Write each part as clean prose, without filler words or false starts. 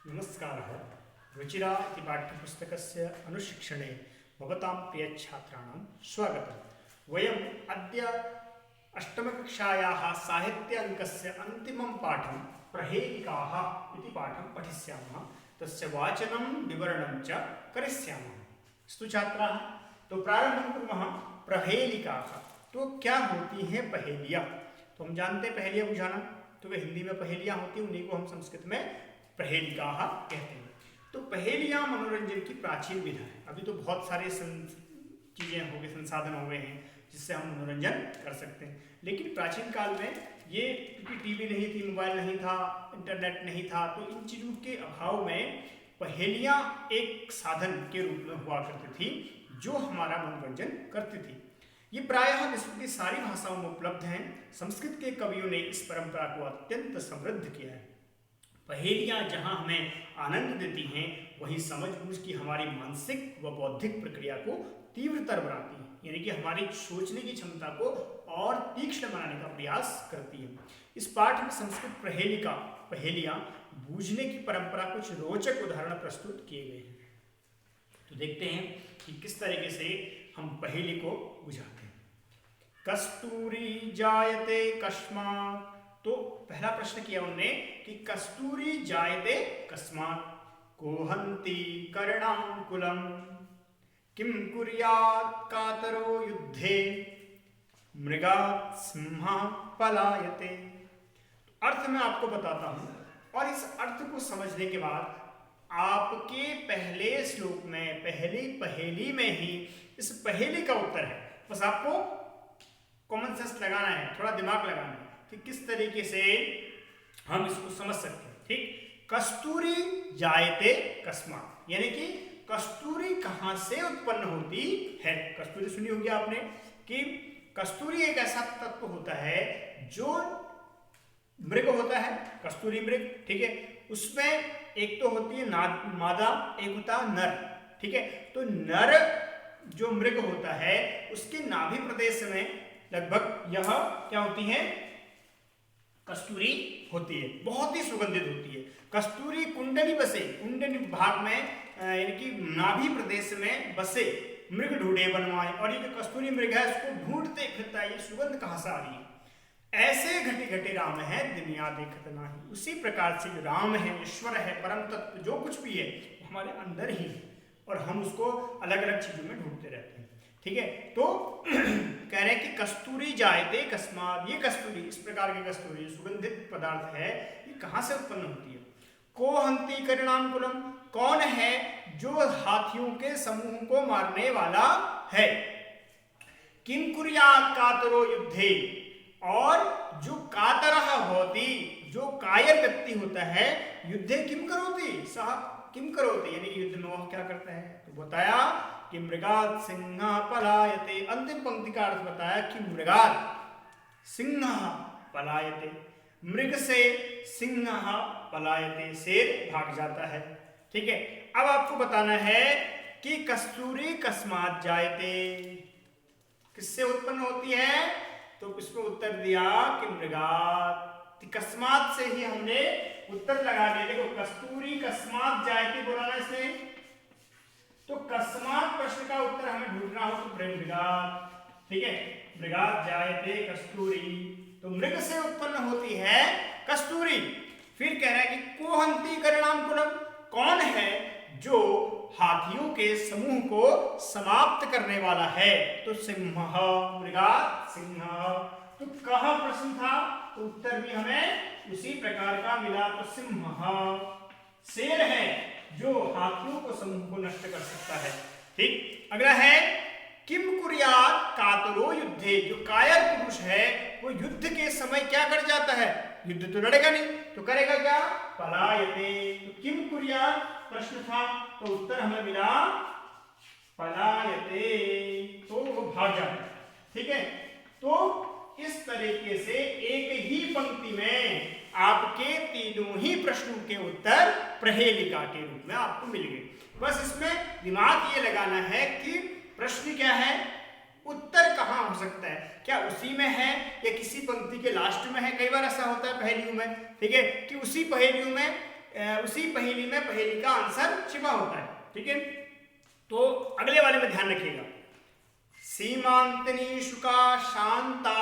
नमस्कारः। रुचिरा इति पाठ्यपुस्तकस्य अनुशिक्षणे भवतां प्रियछात्राणां स्वागतम्। वयम् अद्य अष्टमकक्षायाः साहित्याङ्कस्य अन्तिमं पाठं प्रहेलिकाः इति पाठं पठिष्यामः। तस्य वाचनं विवरणं च करिष्यामः। अस्तु छात्राः, तो प्रारम्भं कुर्मः। प्रहेलिकाः तो क्या होती हैं पहेलियाँ? तो हम जानते हैं पहेलियाँ बुझाना, तो वे हिंदी में पहेलियाँ होती हैं, उन्हीं को हम संस्कृत में प्रहेलिकाः कहते हैं। तो पहेलियाँ मनोरंजन की प्राचीन विधा है। अभी तो बहुत सारे चीज़ें हो गए, संसाधन हो गए हैं जिससे हम मनोरंजन कर सकते हैं, लेकिन प्राचीन काल में ये क्योंकि टीवी नहीं थी, मोबाइल नहीं था, इंटरनेट नहीं था, तो इन चीज़ों के अभाव में पहेलियाँ एक साधन के रूप में हुआ करती थी जो हमारा मनोरंजन करती थी। ये प्रायः विश्व की सारी भाषाओं में उपलब्ध हैं। संस्कृत के कवियों ने इस परंपरा को अत्यंत समृद्ध किया है। पहेलियाँ जहाँ हमें आनंद देती हैं, वहीं समझबूझ की हमारी मानसिक व बौद्धिक प्रक्रिया को तीव्रतर बनाती हैं, यानी कि हमारी सोचने की क्षमता को और तीक्ष्ण बनाने का प्रयास करती है। इस पाठ में संस्कृत पहेलियाँ बूझने की परंपरा कुछ रोचक उदाहरण प्रस्तुत किए गए हैं। तो देखते हैं कि किस तरीके से हम पहेली को बुझाते हैं। कस्तूरी जायते कस्मात्। तो पहला प्रश्न किया उन्होंने कि कस्तूरी जायते कस्मात् कोहन्ति कर्णाकुलं किं कुर्यात् कातरो युद्धे मृगात् सिंहात् पलायते। अर्थ मैं आपको बताता हूं, और इस अर्थ को समझने के बाद आपके पहले श्लोक में, पहली पहेली में ही इस पहेली का उत्तर है। बस आपको कॉमन सेंस लगाना है, थोड़ा दिमाग लगाना है कि किस तरीके से हम इसको समझ सकते हैं। ठीक, कस्तूरी जायते कस्मात्, यानी कि कस्तूरी कहाँ से उत्पन्न होती है। कस्तूरी सुनी होगी आपने कि कस्तूरी एक ऐसा तत्व होता है जो मृग होता है, कस्तूरी मृग, ठीक है। उसमें एक तो होती है मादा, एक होता है नर, ठीक है। तो नर जो मृग होता है उसके नाभि प्रदेश में लगभग यह क्या होती है, कस्तूरी होती है, बहुत ही सुगंधित होती है। कस्तूरी कुंडली बसे, कुंडली भाग में यानी कि नाभि प्रदेश में बसे मृग ढूंढे बनवाए, और ये जो कस्तूरी मृग है उसको ढूंढते फिरता है, ये सुगंध कहाँ से आ रही है। ऐसे घटे घटे राम है दुनिया देखत नाही। उसी प्रकार से राम है, ईश्वर है, परम तत्व जो कुछ भी है वो हमारे अंदर ही है, और हम उसको अलग अलग चीजों में ढूंढते रहते हैं। ठीक है, तो कह रहे हैं कि कस्तूरी जायते कस्मात्, ये कस्तूरी, इस प्रकार की कस्तूरी सुगंधित पदार्थ है, ये कहाँ से उत्पन्न होती है। कोहन्ति कर्णाकुलं, कौन है जो हाथियों के समूह को मारने वाला है। किं कुर्यात् कातरो युद्धे, और जो कातरः होती, जो कायर व्यक्ति होता है, युद्धे किम करोति, सह किम करोति, यानी कि युद्ध में वह क्या करता है। तो बताया कि मृगात् सिंहः पलायते। अंतिम पंक्ति का अर्थ बताया कि मृगात् सिंहः पलायते, मृग से सिंहः पलायते, शेर भाग जाता है। ठीक है, अब आपको बताना है कि कस्तूरी कस्मात् जायते, किससे उत्पन्न होती है। तो इसमें उत्तर दिया कि मृगात्, कस्मात् से ही हमने उत्तर लगा दिया। देखो, कस्तूरी कस्मात् जायते बोला ना इसने, तो कस्मात् प्रश्न का उत्तर हमें ढूंढना हो तो मृगात्, ठीक है। मृगात् जायते कस्तूरी, तो मृग से उत्पन्न होती है कस्तूरी। फिर कह रहा है कि कोहन्ति कर्णाकुलं, कौन है जो हाथियों के समूह को समाप्त करने वाला है। तो सिंहः, मृगात् सिंहः। तो कहाँ प्रश्न था, तो उत्तर भी हमें उसी प्रकार का मिला। तो सिंहः शेर है जो हाथियों को समूह को नष्ट कर सकता है। ठीक, अगला है किम कुर्यात् कातरो युद्धे, जो कायर पुरुष है वो युद्ध के समय क्या कर जाता है, युद्ध तो लड़ेगा नहीं, तो करेगा क्या, पलायते। तो किम कुर्यात् प्रश्न था, तो उत्तर हमें मिला पलायते, तो वो भाग जाता है। ठीक है, तो इस तरीके से एक ही पंक्ति में आपके तीनों ही प्रश्नों के उत्तर प्रहेलिका के रूप में आपको मिल गए। बस इसमें दिमाग ये लगाना है कि प्रश्न क्या है, उत्तर कहाँ हो सकता है, क्या उसी में है या किसी पंक्ति के लास्ट में है। कई बार ऐसा होता है पहेलियों में, ठीक है, कि उसी पहेलियों में उसी पहेली में पहेली का आंसर छिपा होता है। ठीक है, तो अगले वाले में ध्यान रखिएगा। सीमांतनी शुका शांता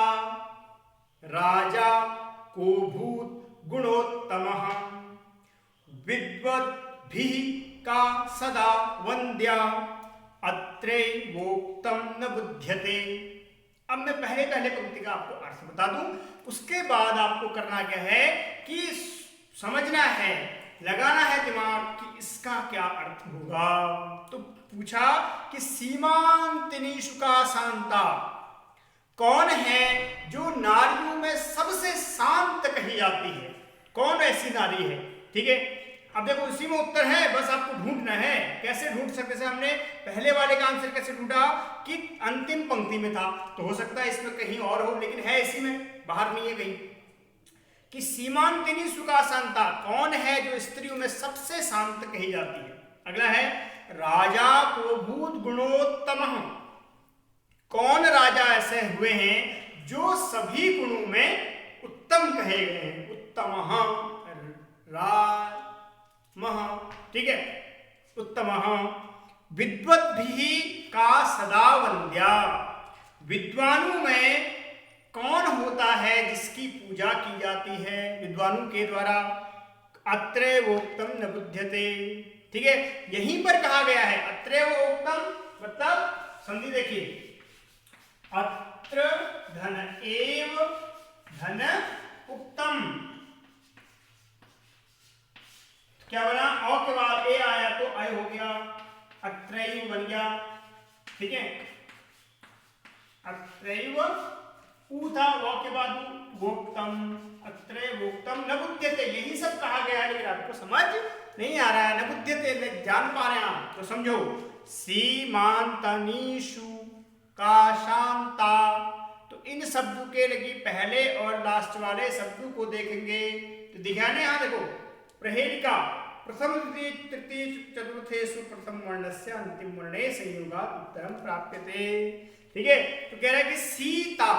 राजा को भूत गुणोत्तमः विद्वद्भिः का सदा वन्द्या अत्रैवोक्तं न बुध्यते। अब मैं पहले पंक्ति का आपको अर्थ बता दूं, उसके बाद आपको करना क्या है कि समझना है, लगाना है दिमाग कि इसका क्या अर्थ होगा। तो पूछा कि सीमांतिनी शुका शांता, कौन है जो नारियों में सबसे शांत कही जाती है, कौन ऐसी नारी है। ठीक है, अब देखो इसी में उत्तर है, बस आपको ढूंढना है। कैसे ढूंढ सकते हैं, हमने पहले वाले का आंसर कैसे ढूंढा कि अंतिम पंक्ति में था, तो हो सकता है इसमें कहीं और हो, लेकिन है इसी में, बाहर नहीं है कहीं। कि सीमांतिनी शुका शांता, कौन है जो स्त्रियों में सबसे शांत कही जाती है। अगला है राजा को भूत गुणोत्तम, कौन राजा ऐसे हुए हैं जो सभी गुणों में उत्तम कहे गए हैं। उत्तम ठीक है, उत्तम। विद्वद्भिः का सदा वन्द्या, विद्वानों में कौन होता है जिसकी पूजा की जाती है, विद्वानों के द्वारा। अत्रैवोक्तं न बुध्यते, ठीक है, यहीं पर कहा गया है। अत्रैवोक्तं मतलब संधि देखिए, अत्र धन एव धन उक्तम, क्या बना, औ के बाद ए आया तो अय हो गया, अत्रैव बन गया। ठीक है, अत्रैव ऊ था, व के बाद वोक्तम, अत्रैवोक्तम न बुध्यते, यही सब कहा गया है, लेकिन आपको समझ नहीं आ रहा है। न बुध्यते नहीं जान पा रहे हैं आप, तो समझो। सीमांतनीषु का शांता, तो इन शब्दों के लगी पहले और लास्ट वाले शब्दों को देखेंगे तो दिखाने, यहां देखो प्रहेलिका प्रथम द्वितीय तृतीय चतुर्थेषु प्रथम वर्णस्य अंतिम वर्णे संयोगात् उत्तरम प्राप्यते। ठीक है, तो कह रहा है कि सीता,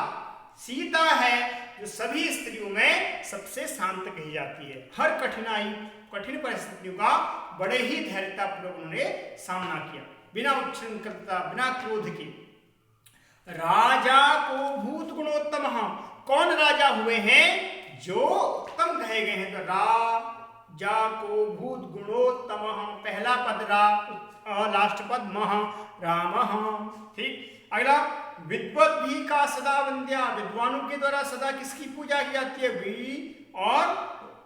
सीता है जो सभी स्त्रियों में सबसे शांत कही जाती है। हर कठिनाई, कठिन परिस्थितियों का बड़े ही धैर्यतापूर्वक उन्होंने सामना किया, बिना उच्छृंखलता, बिना क्रोध के। राजा को भूत गुणोत्तम, कौन राजा हुए हैं जो उत्तम कहे गए हैं। तो राजा को भूत गुणोत्तम, पहला पद रा, लास्ट पद मह, राम। ठीक, अगला विद्वद्भिः का सदा वन्द्या, विद्वानों के द्वारा सदा किसकी पूजा की जाती है, वि और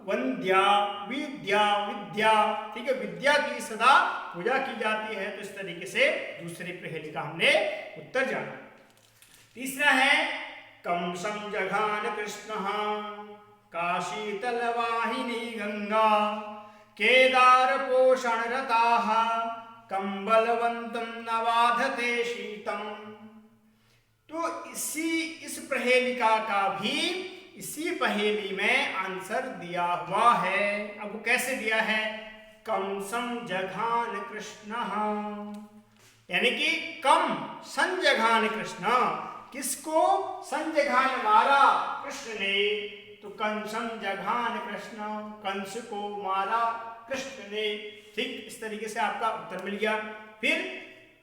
वन्द्या, विद्या, विद्या। ठीक है, विद्या की सदा पूजा की जाती है। तो इस तरीके से दूसरी पहेली का हमने उत्तर जाना। तीसरा है कंसं जघान कृष्णः काशीतलवाहिनी गंगा केदार पोषण रताः कंबलवन्तं न बाधते शीतम। तो इस पहेलिका का भी इसी पहेली में आंसर दिया हुआ है। अब वो कैसे दिया है, कंसं जघान कृष्णः, यानी कि कम संजघान कृष्ण, किसको संजघान मारा, कृष्ण ने। तो कंसं जघान कृष्ण, कंस को मारा कृष्ण ने। ठीक, इस तरीके से आपका उत्तर मिल गया। फिर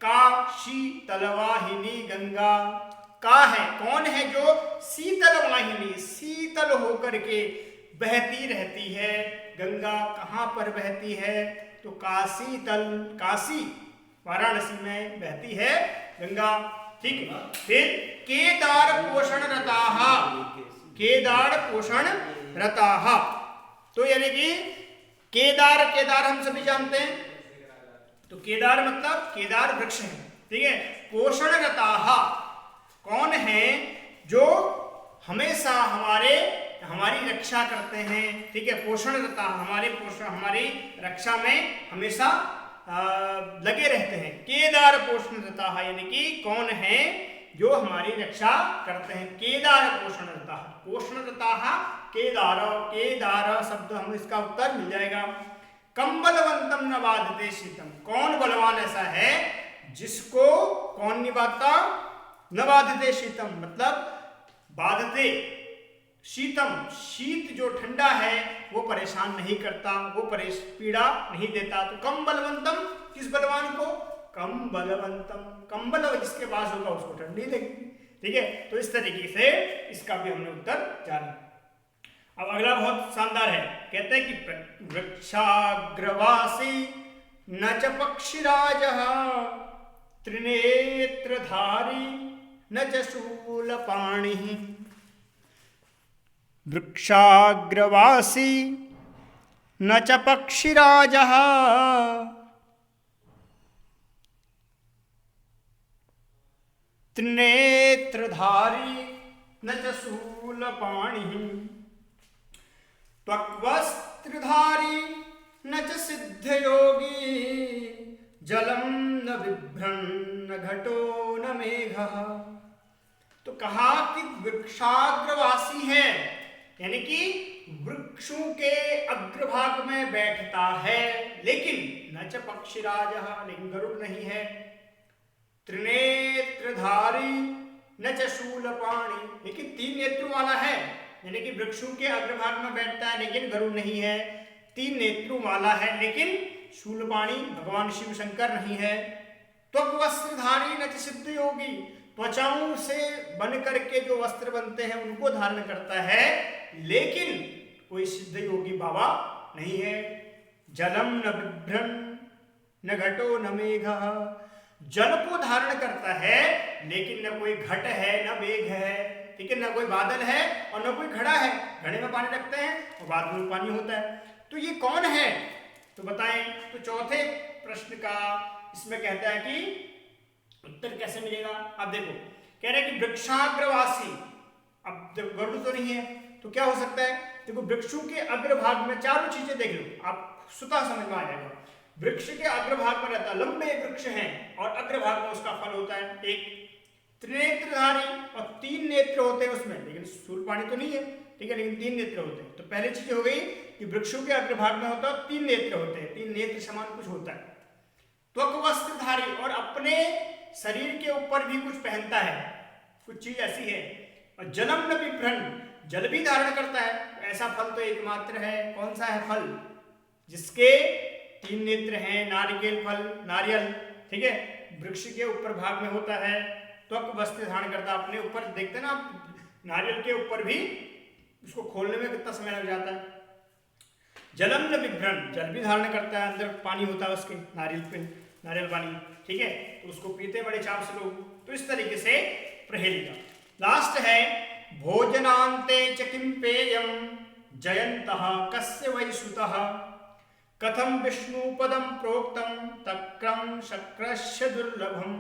काशी तलवाहिनी गंगा, का है, कौन है जो शीतल वाहिनी, शीतल होकर के बहती रहती है। गंगा कहां पर बहती है, तो काशी तल, काशी वाराणसी में बहती है गंगा। ठीक, फिर केदार पोषण रताः, केदार पोषण रताः, तो यानी कि केदार, केदार हम सभी जानते हैं, तो केदार मतलब केदार वृक्ष है। ठीक है, पोषण रताः, कौन है जो हमेशा हमारी रक्षा करते हैं। ठीक है, पोषण रता, हमारी रक्षा में हमेशा लगे रहते हैं। केदार पोषण रता है, यानी कि कौन है जो हमारी रक्षा करते हैं। केदार पोषण रता, पोषण रता केदार, केदार शब्द हम इसका उत्तर मिल जाएगा। कंबलवंतम न बाधते शीतम, कौन बलवान ऐसा है जिसको कौन नहीं बाधता, न बाधते शीतम मतलब बाधते, शीतम, शीत जो ठंडा है वो परेशान नहीं करता, वो पीड़ा नहीं देता। तो कम बलवंतम, किस बलवान को? कम बलवंतम, कम बल जिसके पास होगा उसको ठंडी लगेगी। ठीक है, तो इस तरीके से इसका भी हमने उत्तर जाना। अब अगला बहुत शानदार है, कहते हैं कि वृक्षाग्रवासी न च पक्षिराजः त्रिनेत्रधारी न च शूलपाणिः। वृक्षाग्रवासी न च पक्षिराजः त्रिनेत्रधारी न च शूलपाणिः। त्वक्वस्त्रधारी न च सिद्धयोगी जलम न बिभ्रन्न घटो न मेघः। तो कहा कि वृक्षाग्रवासी है, यानी कि वृक्षों के अग्रभाग में बैठता है, लेकिन न च पक्षिराजः, लेकिन गरुड़ नहीं है। त्रिनेत्रधारी न च शूलपाणि, लेकिन 3 नेत्रों वाला है, यानी कि वृक्षों के अग्रभाग में बैठता है लेकिन गरुड़ नहीं है। 3 नेत्रों वाला है लेकिन शूलपाणि भगवान शिव शंकर नहीं है। त्वक वस्त्रधारी न च सिद्ध योगी, त्वचाओं से बन करके जो वस्त्र बनते हैं उनको धारण करता है, लेकिन कोई सिद्ध योगी बाबा नहीं है। जलम न बिभ्रन न घटो न मेघः, जल को धारण करता है लेकिन न कोई घट है न मेघ है। ठीक है, न कोई बादल है और न कोई घड़ा है। घड़े में पानी रखते हैं और बादल में पानी होता है, तो ये कौन है? तो बताएं। तो चौथे प्रश्न का इसमें कहता है कि उत्तर कैसे मिलेगा। अब देखो, कह रहे हैं कि वृक्षाग्रवासी, अब गरुड़ तो नहीं है तो क्या हो सकता है? देखो, वृक्षों के अग्रभाग में चारों चीजें देख लो, आप स्वतः समझ में आ जाएगा। वृक्ष के अग्रभाग में रहता, लंबे वृक्ष हैं और अग्रभाग में उसका फल होता है। एक त्रिनेत्रधारी, और 3 नेत्र होते हैं उसमें, लेकिन शूलपाणि तो नहीं है। ठीक है, लेकिन 3 नेत्र होते हैं। तो पहली चीज हो गई कि वृक्षों के अग्रभाग में होता है 3 नेत्र होते हैं, 3 नेत्र समान कुछ होता है। त्वक वस्त्रधारी, और अपने शरीर के ऊपर भी कुछ पहनता है, कुछ चीज ऐसी है। और जलम न बिभ्रन, जल भी धारण करता है। ऐसा फल तो एकमात्र है, कौन सा है फल? जिसके 3 नेत्र हैं, नारिकेल फल, नारियल। ठीक है, वृक्ष के ऊपर भाग में होता है। त्वक वस्त्र धारण करता, अपने ऊपर देखते ना आप, नारियल के ऊपर भी उसको खोलने में कितना समय लग जाता है। जलम न बिभ्रन, जल भी धारण करता है, अंदर पानी होता है उसके, नारियल पे, नारियल पानी। ठीक है, तो उसको पीते बड़े चाव से लोग। तो इस तरीके से पहेली का लास्ट है, भोजनांते च किं पेयम जयंतः कस्य वै सुतः कथम विष्णु पदम प्रोक्तम तक्रम शक्रस्य दुर्लभम।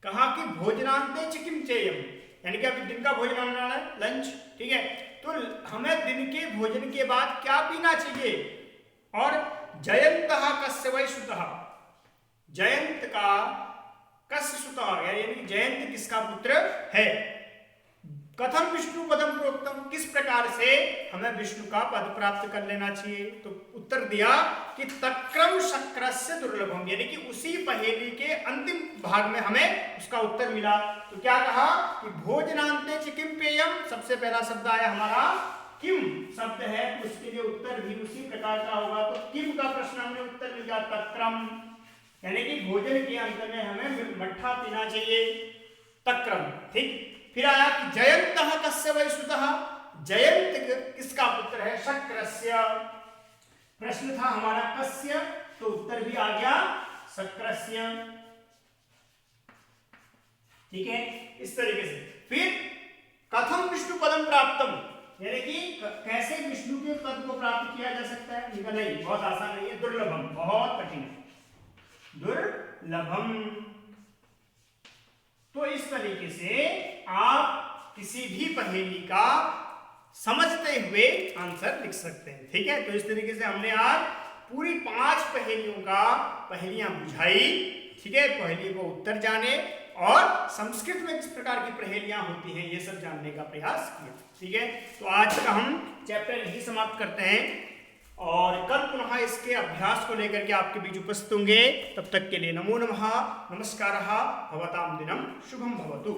कहा कि भोजनांते च किं चेयम, यानी कि अभी दिन का भोजन होने वाला है, लंच। ठीक है, तो हमें दिन के भोजन के बाद क्या पीना चाहिए? और जयंतः कस्य वै सुतः, जयंत का कस्य सुतः, यानी जयंत किसका पुत्र है। कथम विष्णु पदम प्रोक्तम, किस प्रकार से हमें विष्णु का पद प्राप्त कर लेना चाहिए? तो उत्तर दिया कि तक्रम शक्रस्य दुर्लभम, यानी कि उसी पहेली के अंतिम भाग में हमें उसका उत्तर मिला। तो क्या कहा कि भोजनांते च किम पेयम, सबसे पहला शब्द आया हमारा किम शब्द है, उसके लिए उत्तर भी उसी प्रकार का होगा। तो किम का प्रश्न हमने उत्तर मिल गया तक्रम, यानी कि भोजन के अंत में हमें मट्ठा पीना चाहिए, तक्रम। ठीक, फिर आया कि जयंतः कस्य वै सुतः, जयंत किसका पुत्र है? शक्रस्य। प्रश्न था हमारा कस्य, तो उत्तर भी आ गया शक्रस्य। ठीक है, इस तरीके से। फिर कथम विष्णु पदम प्राप्तम, यानी कि कैसे विष्णु के पद को प्राप्त किया जा सकता है? नहीं, बहुत आसान नहीं है, दुर्लभम, बहुत कठिन है, दुर्लभम। तो इस तरीके से आप किसी भी पहेली का समझते हुए आंसर लिख सकते हैं। ठीक है, तो इस तरीके से हमने आज पूरी 5 पहेलियों का पहेलियां बुझाई। ठीक है, पहेली को उत्तर जाने और संस्कृत में किस प्रकार की पहेलियां होती हैं ये सब जानने का प्रयास किया। ठीक है, तो आज का हम चैप्टर यही समाप्त करते हैं और कल पुनः इसके अभ्यास को लेकर के आपके बीच उपस्थित होंगे। तब तक के लिए नमो नमः, नमस्कारः, भवतां दिनं शुभं भवतु।